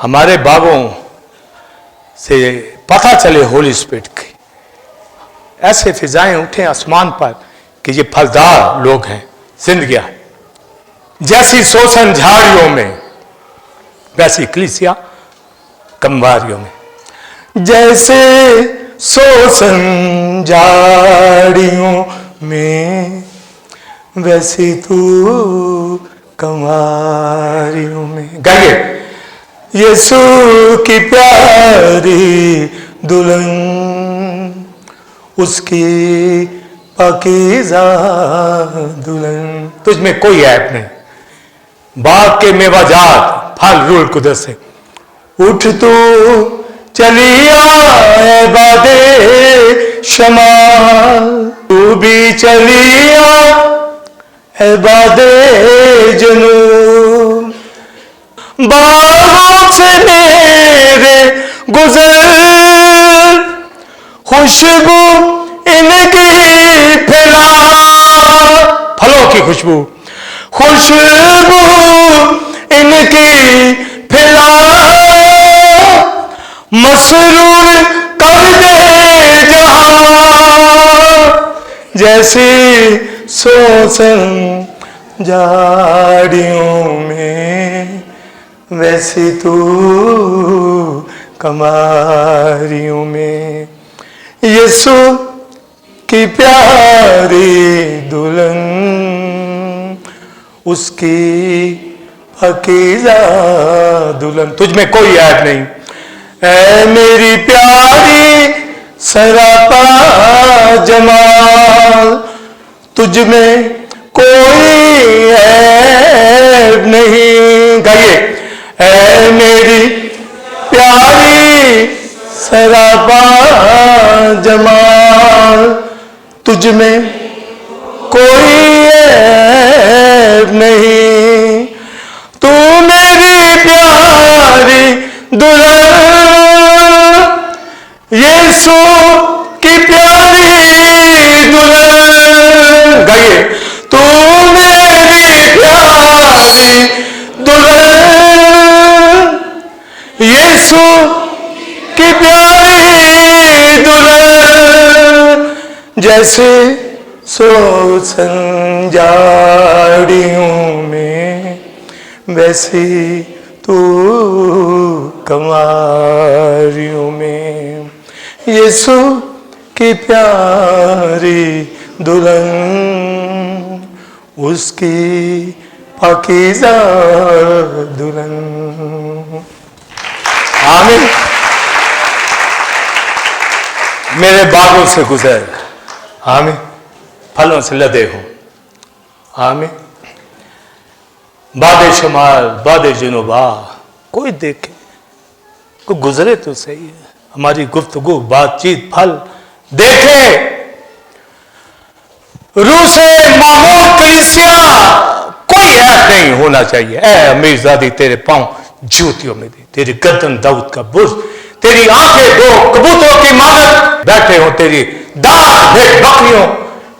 ہمارے باغوں سے پتہ چلے ہولی اسپرٹ کی، ایسے فضائیں اٹھیں آسمان پر کہ یہ پھلدار لوگ ہیں، زندگیاں ہیں. جیسی سوسن جھاڑیوں میں ویسی کلیسیا کمواریوں میں. جیسے سوسن جھاڑیوں میں ویسی تو کمواریوں میں. گائیے. یسوع کی پیاری دلہن، اس کی پاکیزہ دلہن، تجھ میں کوئی عیب نہیں. باغ کے میوہ جات، پھل روح القدس سے. اٹھ تو چلی آ باد شمال، تو بھی چلی آ باد جنوب. باغوں سے میرے گزر، خوشبو ان کی پھیلا، پھلوں کی خوشبو، خوشبو ان کی پھیلا. مسرور کر دے جہاں، جیسی سوسن جھاڑیوں میں ویسی تو کماریوں میں. یسوع کی پیاری دلہن، اس کی پاکیزہ دلہن، تجھ میں کوئی عیب نہیں. اے میری پیاری سراپا جمال، تجھ میں کوئی عیب نہیں. گائیے. اے میری پیاری سراپا جمال، تجھ میں کوئی عیب نہیں. تو میری پیاری دلہن، یسوع کی پیاری دلہن. گائیے. تو میری پیاری دلہن، یسوع کی پیاری دلہن. جیسے سوسن جھاڑیوں میں ویسی تو کماریوں میں. یسوع کی پیاری دلہن، اس کی پاکیزہ دلہن. آمین. मेरे बागों से गुजर, आमीन, फलों से लदे हो, आमीन। बादे शुमार बादे जुनूबा, कोई देखे, कोई गुजरे तो सही है, हमारी गुफ्तगू बातचीत फल देखे। रूह से मामूर कलीसिया, कोई ऐप नहीं होना चाहिए। ऐ अमीरजादी तेरे पांव जूतियों में दे, तेरी गर्दन दाऊद का बुर्ज, तेरी आंखें दो कबूतरों की मानत बैठे हो, तेरी दांत भेड़ बकरियों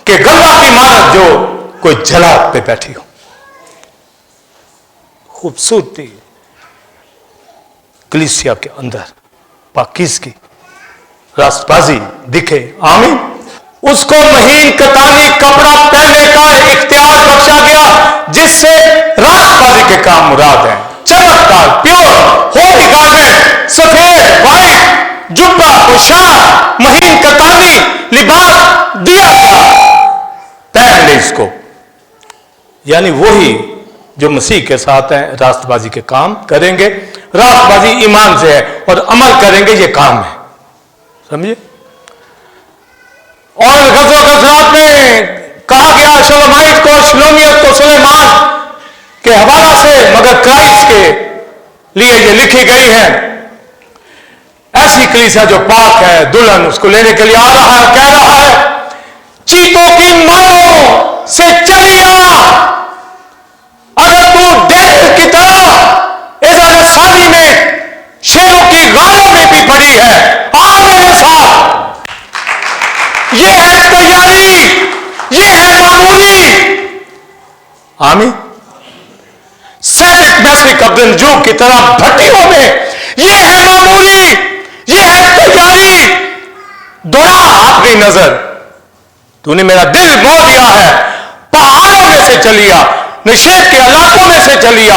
के गला की मानत जो कोई जलाद पे बैठी हो। खूबसूरती कलीसिया के अंदर पाकीज़गी रास्तबाजी दिखे, आमीन। उसको महीन कतानी कपड़ा पहनने का इख्तियार बख्शा गया, जिससे रास्तबाजी के काम मुराद हैं। चमकदार प्योर होली गार्मेंट, सफेद वाइट जुब्बा पोशाक, महीन कतानी लिबास दिया गया, पहन ले इसको। यानी वही जो मसीह के साथ हैं, रास्तबाजी के काम करेंगे। रास्तबाजी ईमान से है और अमल करेंगे, ये काम है, समझिए। और गज़वा गज़रात में कहा गया शलोमाइट को, शलोमियत को सुलेमान के हवाला से, मगर क्राइस्ट के लिए ये लिखी गई है। ऐसी कलीसिया जो पाक है, दुल्हन उसको लेने के लिए आ रहा है, कह रहा है चीतों की मांगों से चलिया, अगर तू डेल की तरह इज़राइल साली में शेरों की गायों में भी पड़ी है, आ मेरे साथ। ये है तैयारी, ये है मामूली, आमीन। सैनिक मैस्टिक अब्दुल की तरह भट्टियों में, ये है मामूली, ये है तैयारी। दौड़ा अपनी नजर, तूने मेरा दिल मोह दिया है, पहाड़ों में से चलिया, निषेध के इलाकों में से चलिया,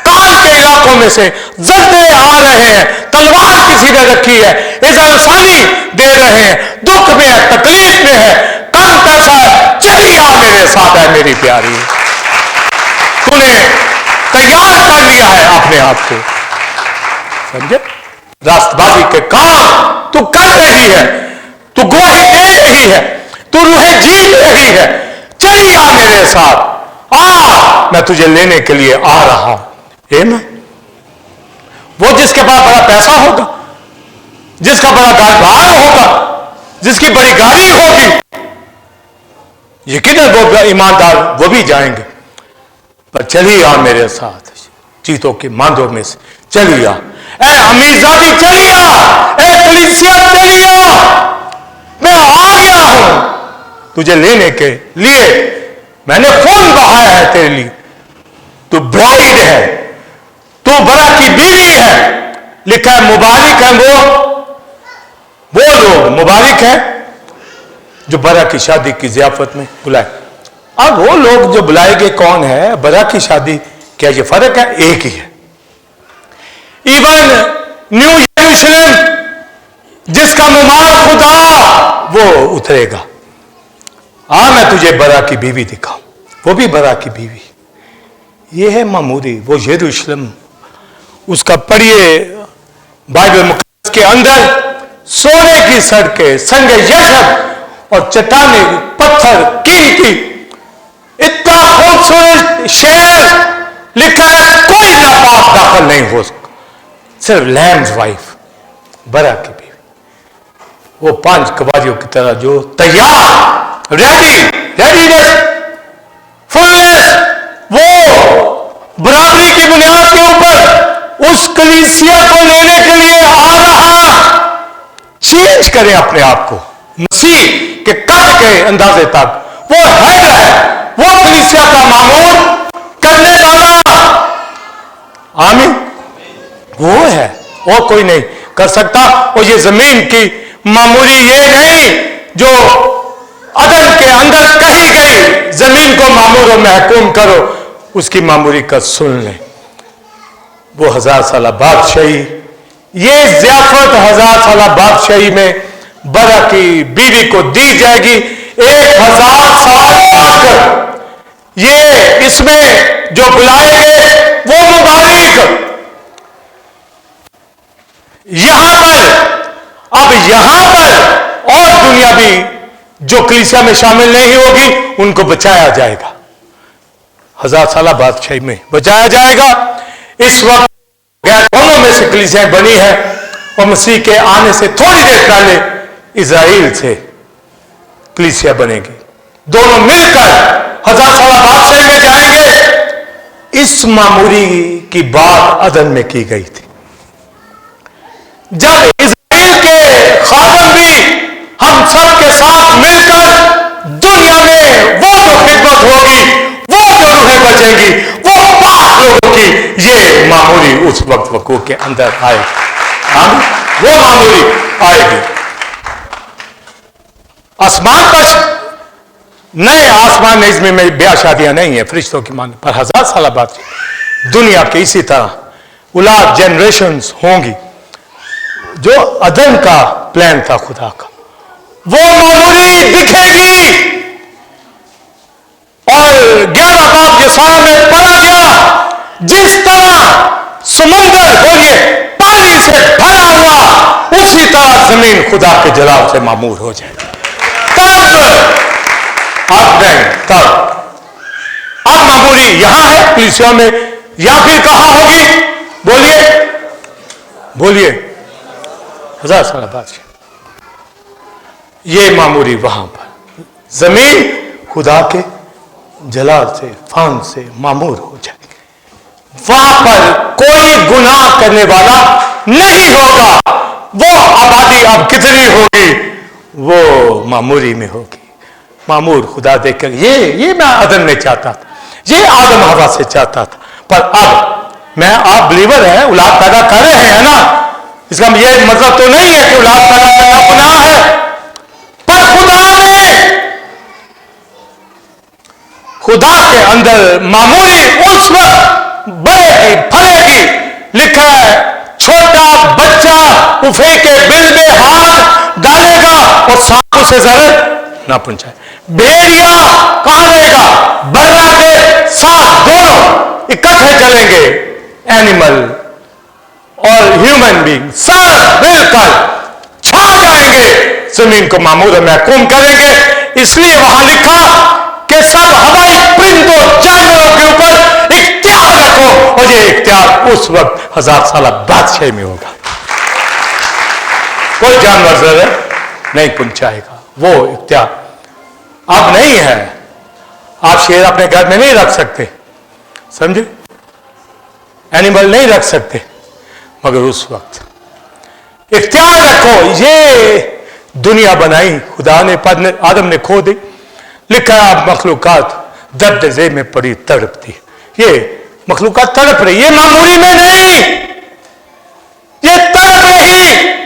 कान के इलाकों में से जलते आ रहे हैं, तलवार किसी ने रखी है, इज़राइल साली दे रहे हैं, दुख में है, तकलीफ में है, कम पैसा है, चलिए आ मेरे साथ है मेरी प्यारी। तूने तैयार कर लिया है अपने आप को, समझे। रास्तबाजी के काम तू कर रही है, तू गवाही दे रही है, तू रूहें जीत रही है। चलिए आ मेरे साथ, आ, मैं तुझे लेने के लिए आ रहा हूं। मैं वो जिसके पास बड़ा पैसा होगा, जिसका बड़ा घर होगा, जिसकी बड़ी गाड़ी होगी, यकीनन वो ईमानदार वो भी जाएंगे। पर चलिए आ मेरे साथ, चीतों की मांदों में से चलिए आ। ए अमीरजादी चलिए आ, ए कलीसिया चलिए आ, मैं आ गया हूं तुझे लेने के लिए। मैंने खून बहाया है तेरे लिए, तू ब्राइड है, तू बरा की बीवी है। लिखा है मुबारक है वो लोग, मुबारक है जो बरा की शादी की ज़ियाफत में बुलाए। अब वो लोग जो बुलाए गए कौन है, बरा की शादी, क्या ये फर्क है? एक ही है। इवन न्यू यरूशलेम जिसका मुमार खुदा, वो उतरेगा। मैं तुझे बरा की बीवी दिखाऊं, वो भी बरा की बीवी। ये है मामूरी, वो यरूशलेम। उसका पढ़िए बाइबल मुकद्दस के अंदर, सोने की सड़कें, संग यशब और चट्टाने पत्थर कीमती, इतना खूबसूरत शहर। लिखा है कोई नापाक दाखिल नहीं हो सकता, सिर्फ लैम्स वाइफ, बरा की बीवी। वो 5 कवारियों की तरह जो तैयार, रेडीनेस, फुलनेस, वो बराबरी की बुनियाद के ऊपर उस कलीसिया को लेने के लिए आ रहा। चेंज करें अपने आप को मसीह के कद के अंदाजे तक। वो हेड है, वो कलीसिया का मामूर करने वाला, आमीन, वो है, और कोई नहीं कर सकता। और ये जमीन की मामूरी ये नहीं जो अदन के अंदर कही गई, जमीन को मामूर और महकूम करो, उसकी मामूरी का सुन लें। वो 1000 साल बादशाही, ये ज़ियाफत 1000 साल बादशाही में बरा की बीवी को दी जाएगी। 1000 साल तक ये इसमें जो बुलाएंगे वो मुबारक। यहां पर, अब यहां पर और दुनिया भी जो कलीसिया में शामिल नहीं होगी उनको बचाया जाएगा, 1000 साल बादशाही में बचाया जाएगा। इस वक्त गैर कौमों में से कलीसियाएं बनी है और मसीह के आने से थोड़ी देर पहले इजराइल से कलीसिया बनेगी। दोनों मिलकर 1000 साल बादशाही में जाएंगे। इस मामूली की बात अदन में की गई थी, जब इजराइल के खादम भी हम सब के साथ मिलकर दुनिया में वो जो खिदमत होगी, वो जो रूहें बचेंगी, वो पाक लोगों की, ये मामूली उस वक्त वकूफ के अंदर आएगी। वो मामूली आएगी। आसमान पर नए आसमान में ब्याह शादियां नहीं है फरिश्तों की मान पर, 1000 साल बाद दुनिया के इसी तरह औलाद जनरेशंस होंगी। जो अदन का प्लान था खुदा का, वो मामूली दिखेगी। और 11 बाब यसाया में पढ़ा गया, जिस तरह समुंदर बोलिए पानी से भरा हुआ, उसी तरह जमीन खुदा के जलाल से मामूर हो जाएगी। अब नहीं, तब अब मामूली यहां है कलीसिया में, या फिर कहां होगी? बोलिए बोलिए 1000 साल बाद ये मामूली वहां पर जमीन खुदा के जलाल से फान से मामूर हो जाएगी। वहां पर कोई गुनाह करने वाला नहीं होगा। वो आबादी अब कितनी होगी? वो मामूली में होगी। मामूर खुदा देखकर ये मैं अदन में चाहता था, ये आदम हवा से चाहता था, पर अब मैं आप बिलीवर हैं, औलाद पैदा कर रहे हैं ना, इसका ये मतलब तो नहीं है कि औलाद पैदा करना गुनाह है, पर खुदा के अंदर मामूली उस वक्त बढ़ेगी फलेगी। लिखा है छोटा बच्चा उफे के बिल में हाथ डालेगा और सांप उसे जरूर ना पहुंचाए। भेड़िया काटेगा, बर्रा के साथ दोनों इकट्ठे चलेंगे। एनिमल और ह्यूमन बीइंग सब मिलकर छा जाएंगे, जमीन को मामूर महकूम करेंगे। इसलिए वहां लिखा कि सब हवाई परिंदों जानवरों के ऊपर इख्तियार रखो, और ये इख्तियार उस वक्त 1000 साल बादशाही में होगा। कोई जानवर जरूर नहीं पहुंचाएगा। वो इख्तियार अब नहीं है। आप शेर अपने घर में नहीं रख सकते, समझे? एनिमल नहीं रख सकते, मगर उस वक्त इख्तियार रखो। ये दुनिया बनाई खुदा ने, आदम ने खो दी। लिखा अब मखलूकात दर्द में पड़ी तड़पती। ये मखलूकात तड़प रही, ये मामूली में नहीं, ये तड़प रही।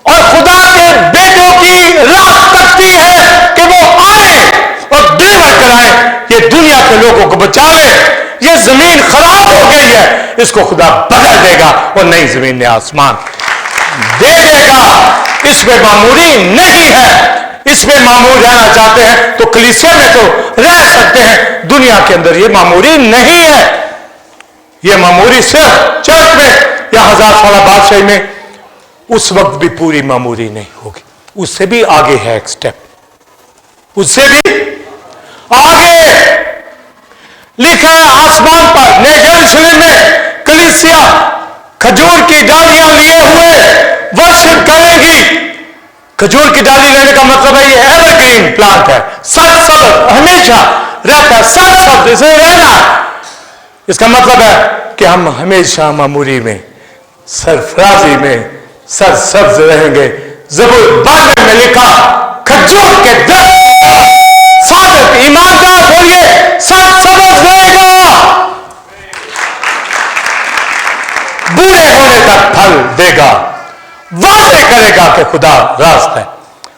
और खुदा के बेटों की राह तकती है कि वो आए और डिलीवर कराए, ये दुनिया के लोगों को बचा ले। ये जमीन खराब हो गई है, इसको खुदा बदल देगा और नई जमीन ने आसमान दे देगा। इसमें मामूली नहीं है। इसमें मामूल रहना चाहते हैं तो कलीसिया में तो रह सकते हैं, दुनिया के अंदर ये मामूली नहीं है। ये मामूली सिर्फ चर्च में या 1000 साल बादशाही में, उस वक्त भी पूरी मामूली नहीं होगी। उससे भी आगे है एक स्टेप, उससे भी आगे लिखा है आसमान पर नए यरूशलेम में कलीसिया खजूर की डालियां लिए हुए वर्शिप करेगी। खजूर की डाली लेने का मतलब है ये एवरग्रीन प्लांट है, सरसब्ज हमेशा रहता है, सरसब्ज इसे रहना। इसका मतलब है कि हम हमेशा मामूली में, सरफराजी में सरसब्ज रहेंगे। ज़बूर 92 में लिखा खजूर के दरख्त सादिक ईमानदार बोलिए सरसब्ज रहेगा, बूढ़े होने तक फल देगा, वादे करेगा कि खुदा रास्त है।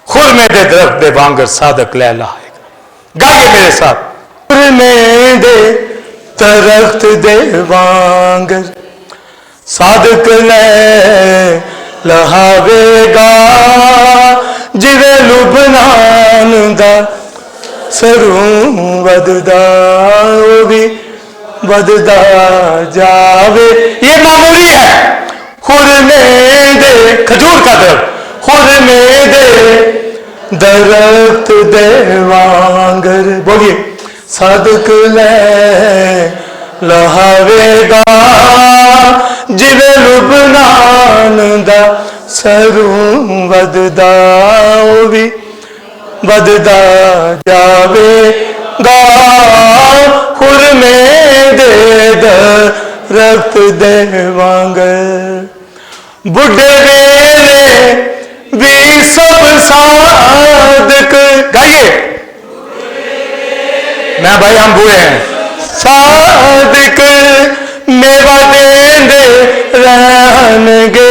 खुर में दे दरख्त दे वांगर सादक लहलाएगा। गाइए मेरे साथ, खुर में दे दरख्त दे वांगर सादक लहावेगा, जिवे लुबनान दा सरू वददा भी वददा जावे। ये मामूली है। खुर में दे खजूर का दरख्त, खुर में दे درخت دے وانگر بولیے صدق لے لہاوے گا جویں لبنان دا سروں وددا او بھی وددا جاوے گا خرمے دے درخت دے وانگر بڈھے ویلے بھی سب صادق گائیے میں بھائی ہم بوئے ہیں صادق میوہ دیندے رہن گے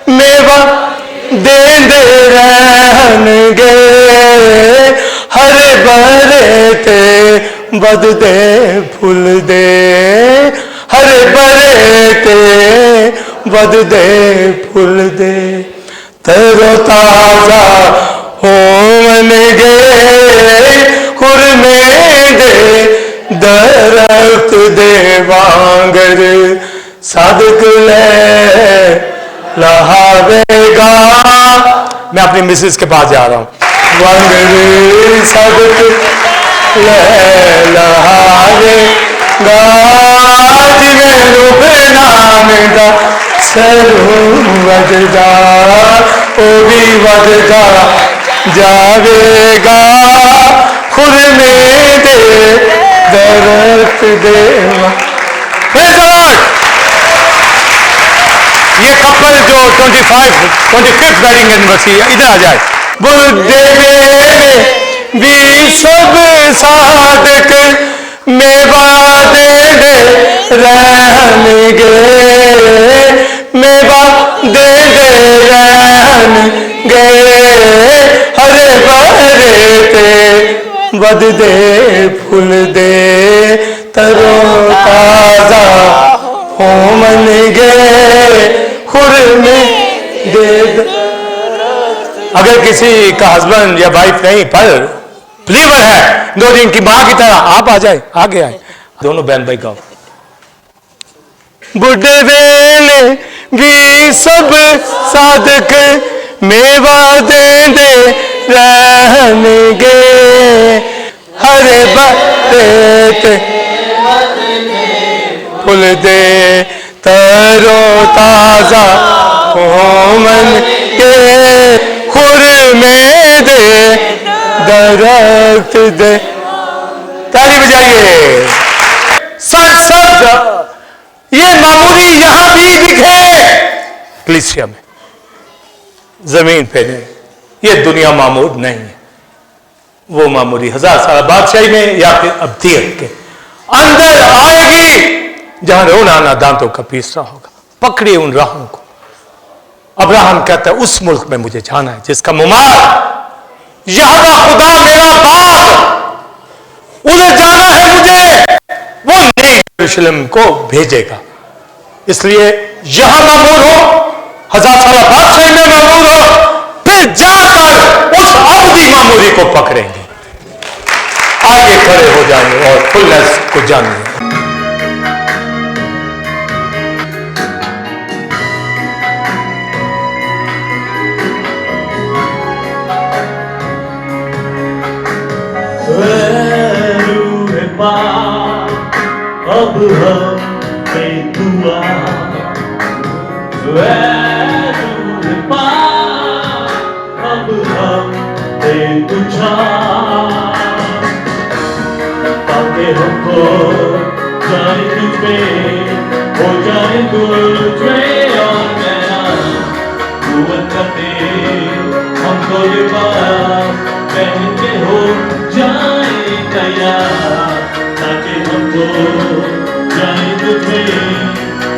میوہ دیندے رہن گے ہر برے تے بد دے پھل دے ہر برے تے بد دے پھل دے تر و تازہ ہون گے خرمے دے درخت دے وانگر صدق لے لہاوے گا میں اپنی مسز کے پاس جا رہا ہوں وانگر صدق لے لہاوے گا جویں لبنان دا سروں وددا او بھی وددا جاوے گا خرمے دے درخت دے یہ کپل جو 25th ویڈنگ اینیورسری ہے ادھر آ جائے بڈھے ویلے بھی سب صادق میوہ دیندے رہن گے میوہ دیندے رہن گے ہر برے تے بد دے پھل دے تر و تازہ ہون گے خرمے دے اگر کسی کا ہسبینڈ یا وائف نہیں پر بلیور ہے 2 دن کی ماں کی طرح آپ آ جائے آگے آئے دونوں بہن بھائی کا بڈھے ویلے بھی سب صادق میوہ دیندے رہن گے ہر برے تے پھل دے تر و تازہ ہون گے خرمے دے درخت دے تالی بجائیے سب یہ معمولی یہاں بھی دکھے کلیسیا میں زمین پہ نہیں یہ دنیا معمول نہیں ہے وہ معمولی 1000 سالہ بادشاہی میں یا پھر ابدیت کے اندر آئے گی جہاں رونا نہ دانتوں کا پیسنا ہوگا پکڑی ان راہوں کو ابراہم کہتا ہے اس ملک میں مجھے جانا ہے جس کا ممار یہاں کا خدا میرا باپ ادھر جانا ہے مجھے وہ نئی یروشلم کو بھیجے گا اس لیے یہاں معمول ہو 1000 سالہ بادشاہی میں معمول ہو پھر جا کر اس ابدی معمولی کو پکڑیں گے آگے کھڑے ہو جائیں گے اور فلنس کو جانیں گے اب ہم بے دعا اب ہم بے تجھا تاکہ ہم کو جائیں تجھ پہ ہو جائیں تجھ میں اور میرا قوت کرتے ہم کو لباس پہن کے ہو جائیں تیار تاکہ ہم کو جائیں تجھ میں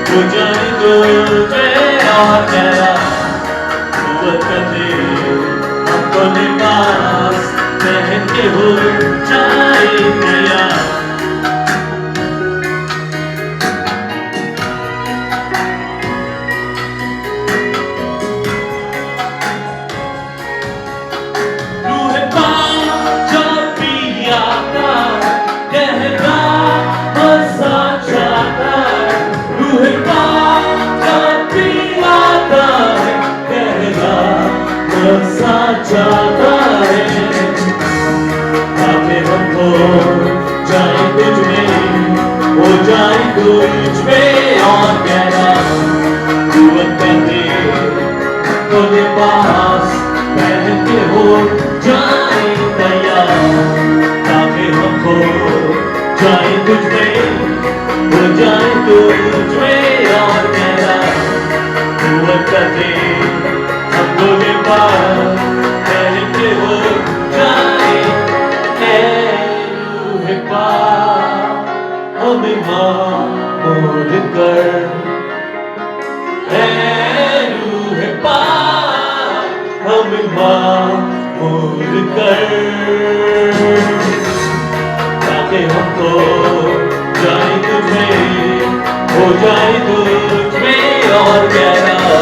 ہو جائیں تجھ میں اور میرا قوت کرتے ہم کو لباس پہن کے ہو جائیں تیار कदे हम बोले पार पहले हो जाए ऐ रूह पाक हमें मामूल कर ऐ रूह पाक हमें मामूल कर ताकि हमको जाए तुझमें हो जाए तुझमें और गहरा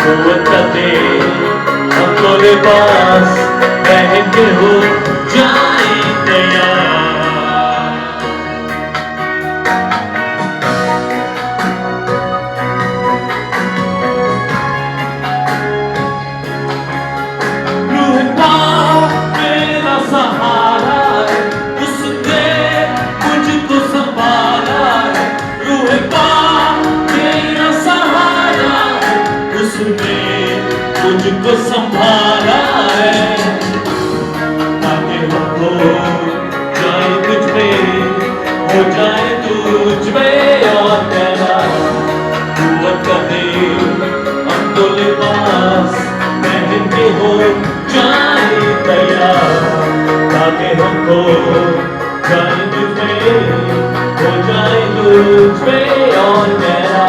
कुव्वत का तेल हमको लिबास पहन के हो जाए तैयार रूह पाक मेरा सहारा है उसने मुझको संभाला है रूह पाक मेरा सहारा है उसने मुझको संभाला है ताकि हमको जाए तुझ पे हो जाए तुझ पे और तेरा कुव्वत का तेल हमको लिबास पहन के हो जाए तैयार ताकि हमको जाए तुझ पे हो जाए तुझ पे और तेरा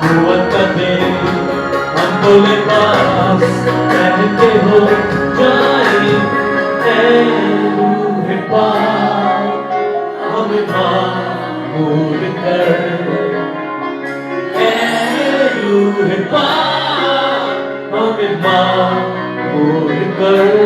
कुव्वत का तेल हमको लिबास पहन के हो जाए ऐ रूह पाक हमें मामूल कर ऐ रूह पाक हमें मामूल कर